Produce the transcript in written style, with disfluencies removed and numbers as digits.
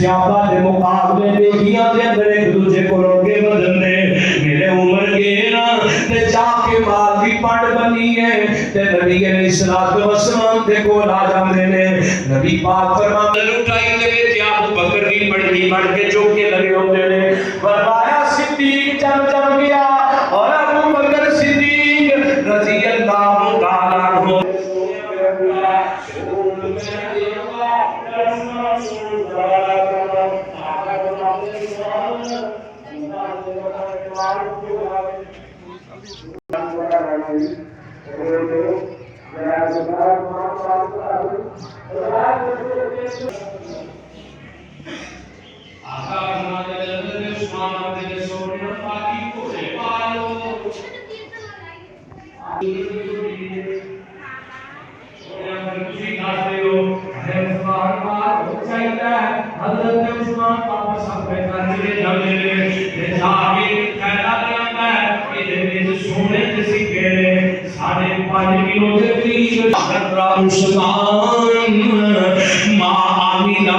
सियापा दे मुकाबले बेगियां दे अंदर एक दूजे को रोके बदलने मेरे उम्र के ना ते जाके माल दी पंड बनी है ते नबी अलैहिस्सलातु वस्सलाम दे कोल आ जांदे ने नबी पाक फरमाते लुटाई दे विच अबू बकर दी पटड़ी बन के चौके लगे होंदे ने फरमाया सिद्दीक जम गया और अबू बकर सिद्दीक रजी अल्लाह तआला अन्हु उस्मान माँ आमिना